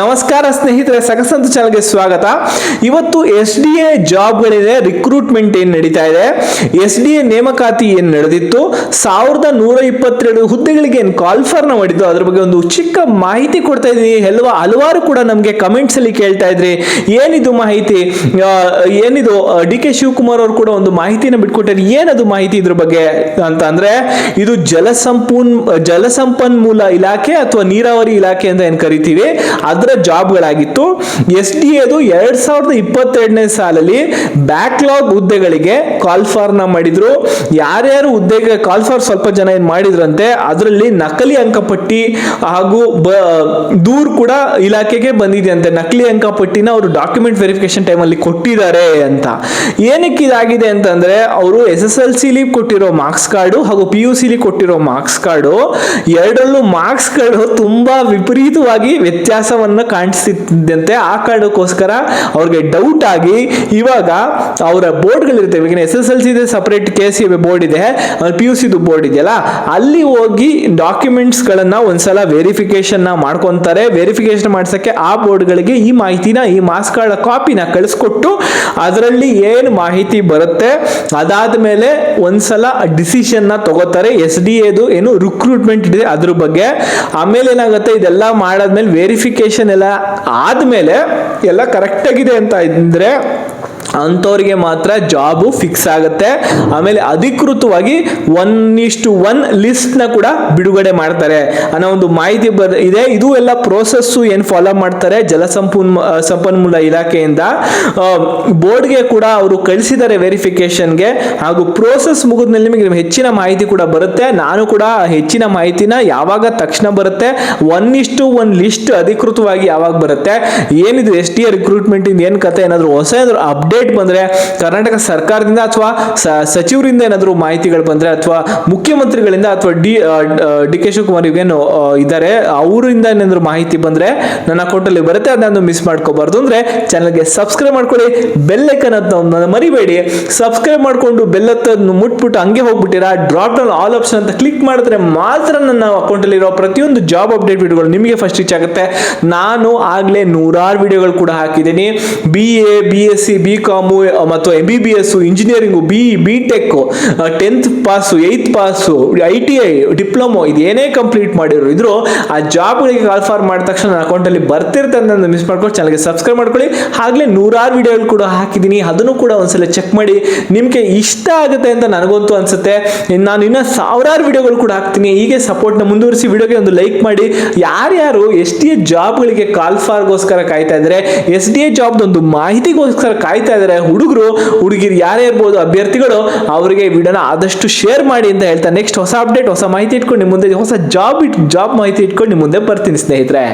ನಮಸ್ಕಾರ ಸ್ನೇಹಿತರೆ, ಸಕಸಂತ ಚಾನಲ್ಗೆ ಸ್ವಾಗತ. ಇವತ್ತು SDA ಜಾಬ್ಗಳಿದೆ, ರಿಕ್ರೂಟ್ಮೆಂಟ್ ಏನು ನಡೀತಾ ಇದೆ, SDA ನೇಮಕಾತಿ ಏನು ನಡೆದಿತ್ತು, 1122 ಹುದ್ದೆಗಳಿಗೆ ಏನು ಕಾಲ್ಫರ್ನ ಮಾಡಿದ್ದು, ಅದ್ರ ಬಗ್ಗೆ ಒಂದು ಚಿಕ್ಕ ಮಾಹಿತಿ ಕೊಡ್ತಾ ಇದ್ದೀನಿ. ಹಲವಾರು ಕೂಡ ನಮಗೆ ಕಮೆಂಟ್ಸ್ ಅಲ್ಲಿ ಕೇಳ್ತಾ ಇದ್ರಿ, ಏನಿದು ಮಾಹಿತಿ, ಏನಿದು DK ಶಿವಕುಮಾರ್ ಅವರು ಕೂಡ ಒಂದು ಮಾಹಿತಿನ ಬಿಟ್ಕೊಟ್ಟಿದ್ದಾರೆ. ಏನದು ಮಾಹಿತಿ ಇದ್ರ ಬಗ್ಗೆ ಅಂತ ಅಂದ್ರೆ, ಇದು ಜಲಸಂಪನ್ಮೂಲ ಇಲಾಖೆ ಅಥವಾ ನೀರಾವರಿ ಇಲಾಖೆ ಅಂತ ಏನ್ ಕರಿತೀವಿ, ಅದರ ಜಾಬ್ಗಳಾಗಿತ್ತು. SDAದು 2022ನೇ ಸಾಲಲ್ಲಿ ಬ್ಯಾಕ್ಲಾಗ್ ಹುದ್ದೆಗಳಿಗೆ ಕಾಲ್ಫಾರ್ನ ಮಾಡಿದ್ರು. ಯಾರ್ಯಾರು ಹುದ್ದೆಗೆ ಕಾಲ್ಫಾರ್ ಸ್ವಲ್ಪ ಜನ ಏನ್ ಮಾಡಿದ್ರಂತೆ, ಅದರಲ್ಲಿ ನಕಲಿ ಅಂಕಪಟ್ಟಿ ಹಾಗೂ ದೂರ್ ಕೂಡ ಇಲಾಖೆಗೆ ಬಂದಿದೆ ಅಂತೆ. ನಕಲಿ ಅಂಕಪಟ್ಟಿನ ಅವರು ಡಾಕ್ಯುಮೆಂಟ್ ವೆರಿಫಿಕೇಶನ್ ಟೈಮಲ್ಲಿ ಕೊಟ್ಟಿದ್ದಾರೆ ಅಂತ. ಏನಕ್ಕೆ ಇದಾಗಿದೆ ಅಂತಂದ್ರೆ, ಅವರು SSLC ಕೊಟ್ಟಿರೋ ಮಾರ್ಕ್ಸ್ ಕಾರ್ಡು ಹಾಗೂ PUC ಕೊಟ್ಟಿರೋ ಮಾರ್ಕ್ಸ್ ಕಾರ್ಡು ಎರಡರಲ್ಲೂ ಮಾರ್ಕ್ಸ್ ಕಾರ್ಡು ತುಂಬಾ ವಿಪರೀತವಾಗಿ ವ್ಯತ್ಯಾಸವನ್ನ ಕಾಣಿಸ್ತಿದ್ದಂತೆ. ಆ ಕಾರಣಕ್ಕೋಸ್ಕರ ಅವ್ರಿಗೆ ಡೌಟ್ ಆಗಿ ಇವಾಗ ಅವರ ಬೋರ್ಡ್ಗಳಿರ್ತವೆ. ಈಗ SSLC ಇದೆ, ಸಪರೇಟ್ KCA ಬೋರ್ಡ್ ಇದೆ, PUC ಬೋರ್ಡ್ ಇದೆಯಲ್ಲ, ಅಲ್ಲಿ ಹೋಗಿ ಡಾಕ್ಯುಮೆಂಟ್ಸ್ ಗಳನ್ನ ಒಂದ್ಸಲ ವೆರಿಫಿಕೇಶನ್ ಮಾಡ್ಕೊಂತಾರೆ. ವೆರಿಫಿಕೇಶನ್ ಮಾಡ್ಸಕ್ಕೆ ಆ ಬೋರ್ಡ್ಗಳಿಗೆ ಈ ಮಾಹಿತಿನ, ಈ ಮಾರ್ಕ್ಸ್ ಕಾರ್ಡ್ ಕಾಪಿನ ಕಳಿಸ್ಕೊಟ್ಟು ಅದರಲ್ಲಿ ಏನು ಮಾಹಿತಿ ಬರುತ್ತೆ ಅದಾದ್ಮೇಲೆ ಒಂದ್ಸಲ ಡಿಸಿಷನ್ ನ ತಗೋತಾರೆ. SDAದು ಏನು ರಿಕ್ರೂಟ್ಮೆಂಟ್ ಇದೆ ಅದ್ರ ಬಗ್ಗೆ. ಆಮೇಲೆ ಏನಾಗುತ್ತೆ, ಇದೆಲ್ಲ ಮಾಡಾದ್ಮೇಲೆ ವೆರಿಫಿಕೇಶನ್ ಎಲ್ಲ ಆದ್ಮೇಲೆ ಎಲ್ಲ ಕರೆಕ್ಟ್ ಆಗಿದೆ ಅಂತ ಇದ್ರೆ ಅಂಥವ್ರಿಗೆ ಮಾತ್ರ ಜಾಬು ಫಿಕ್ಸ್ ಆಗುತ್ತೆ. ಆಮೇಲೆ ಅಧಿಕೃತವಾಗಿ 1:1 ಲಿಸ್ಟ್ ನ ಕೂಡ ಬಿಡುಗಡೆ ಮಾಡ್ತಾರೆ ಅನ್ನೋ ಒಂದು ಮಾಹಿತಿ ಇದೆ. ಇದು ಎಲ್ಲ ಪ್ರೋಸೆಸ್ ಏನ್ ಫಾಲೋ ಮಾಡ್ತಾರೆ ಸಂಪನ್ಮೂಲ ಇಲಾಖೆಯಿಂದ. ಬೋರ್ಡ್ಗೆ ಕೂಡ ಅವರು ಕಳಿಸಿದ್ದಾರೆ ವೆರಿಫಿಕೇಶನ್ಗೆ, ಹಾಗೂ ಪ್ರೋಸೆಸ್ ಮುಗಿದ್ಮೇಲೆ ನಿಮಗೆ ಹೆಚ್ಚಿನ ಮಾಹಿತಿ ಕೂಡ ಬರುತ್ತೆ. ನಾನು ಕೂಡ ಹೆಚ್ಚಿನ ಮಾಹಿತಿನ ಯಾವಾಗ ತಕ್ಷಣ ಬರುತ್ತೆ, 1:1 ಲಿಸ್ಟ್ ಅಧಿಕೃತವಾಗಿ ಯಾವಾಗ ಬರುತ್ತೆ, ಏನಿದೆ SDA ರಿಕ್ರೂಟ್ಮೆಂಟ್ ಇಂದ ಏನ್ ಕತೆ, ಏನಾದ್ರು ಹೊಸ ಅಪ್ಡೇಟ್ ಬಂದ್ರೆ, ಕರ್ನಾಟಕ ಸರ್ಕಾರದಿಂದ ಅಥವಾ ಸಚಿವರಿಂದ ಏನಾದ್ರು ಮಾಹಿತಿಗಳು ಬಂದ್ರೆ, ಅಥವಾ ಮುಖ್ಯಮಂತ್ರಿಗಳಿಂದ ಅಥವಾ DK ಶಿವಕುಮಾರ್ ಏನು ಇದ್ದಾರೆ ಅವರಿಂದ ಏನಾದ್ರು ಮಾಹಿತಿ ಬಂದ್ರೆ ನನ್ನ ಅಕೌಂಟ್ ಅಲ್ಲಿ ಬರುತ್ತೆ. ಅದನ್ನು ಮಿಸ್ ಮಾಡ್ಕೋಬಾರ್ದು ಅಂದ್ರೆ ಚಾನಲ್ಗೆ ಸಬ್ಸ್ಕ್ರೈಬ್ ಮಾಡ್ಕೊಳ್ಳಿ, ಬೆಲ್ ಐಕನ್ ಅಂತ ಮರಿಬೇಡಿ. ಸಬ್ಸ್ಕ್ರೈಬ್ ಮಾಡ್ಕೊಂಡು ಬೆಲ್ ಅನ್ನು ಮುಟ್ಬಿಟ್ಟು ಹಂಗೆ ಹೋಗ್ಬಿಟ್ಟಿರಾ, ಡ್ರಾಪ್ ಡೌನ್ ಆಲ್ ಆಪ್ಷನ್ ಅಂತ ಕ್ಲಿಕ್ ಮಾಡಿದ್ರೆ ಮಾತ್ರ ನನ್ನ ಅಕೌಂಟ್ ಅಲ್ಲಿ ಇರೋ ಪ್ರತಿಯೊಂದು ಜಾಬ್ ಅಪ್ಡೇಟ್ ವಿಡಿಯೋಗಳು ನಿಮಗೆ ಫಸ್ಟ್ ರೀಚ್ ಆಗುತ್ತೆ. ನಾನು ಆಗ್ಲೇ ನೂರಾರು ವಿಡಿಯೋಗಳು ಕೂಡ ಹಾಕಿದ್ದೀನಿ. BA, BSc, BCom ಮತ್ತು MBBS, engineering, BTech, 10th pass, 8th pass, ITI, diploma, ಇದೇನೇ ಕಂಪ್ಲೀಟ್ ಮಾಡಿರೋ ಇದ್ರು ಆ ಜಾಬ್ಗಳಿಗೆ ಕಾಲ್ಫಾರ್ ಮಾಡಿದ ತಕ್ಷಣ ನನ್ನ ಅಕೌಂಟ್ ಅಲ್ಲಿ ಬರ್ತಿರುತ್ತೆ ಅಂತ ಮಿಸ್ ಮಾಡ್ಕೊಂಡು ಚಾನಲ್ಗೆ ಸಬ್ಸ್ಕ್ರೈಬ್ ಮಾಡ್ಕೊಳ್ಳಿ. ಹಾಗಲೇ ನೂರಾರು ವಿಡಿಯೋಗಳು ಕೂಡ ಹಾಕಿದ್ದೀನಿ, ಅದನ್ನು ಕೂಡ ಒಂದ್ಸಲ ಚೆಕ್ ಮಾಡಿ. ನಿಮ್ಗೆ ಇಷ್ಟ ಆಗುತ್ತೆ ಅಂತ ನನಗಂತೂ ಅನ್ಸುತ್ತೆ. ನಾನು ಇನ್ನ ಸಾವಿರಾರು ವಿಡಿಯೋಗಳು ಕೂಡ ಹಾಕ್ತೀನಿ. ಹೀಗೆ ಸಪೋರ್ಟ್ನ ಮುಂದುವರಿಸಿ, ವಿಡಿಯೋಗೆ ಒಂದು ಲೈಕ್ ಮಾಡಿ. ಯಾರ್ಯಾರು SDA ಜಾಬ್ಗಳಿಗೆ ಕಾಲ್ಫಾರ್ಗೋಸ್ಕರ ಕಾಯ್ತಾ ಇದ್ದಾರೆ, SDA ಜಾಬ್ ಒಂದು ಮಾಹಿತಿಗೋಸ್ಕರ ಕಾಯ್ತಾ ಇದ್ದಾರೆ, ಹುಡುಗಿರು ಯಾರೇ ಇರ್ಬೋದು ಅಭ್ಯರ್ಥಿಗಳು, ಅವರಿಗೆ ವಿಡಿಯೋನ ಆದಷ್ಟು ಶೇರ್ ಮಾಡಿ ಅಂತ ಹೇಳ್ತಾ, ನೆಕ್ಸ್ಟ್ ಹೊಸ ಅಪ್ಡೇಟ್, ಹೊಸ ಮಾಹಿತಿ ಇಟ್ಕೊಂಡು ನಿಮ್ಮ ಮುಂದೆ, ಹೊಸ ಜಾಬ್ ಮಾಹಿತಿ ಇಟ್ಕೊಂಡು ನಿಮ್ಮ ಮುಂದೆ ಬರ್ತೀನಿ ಸ್ನೇಹಿತರೆ.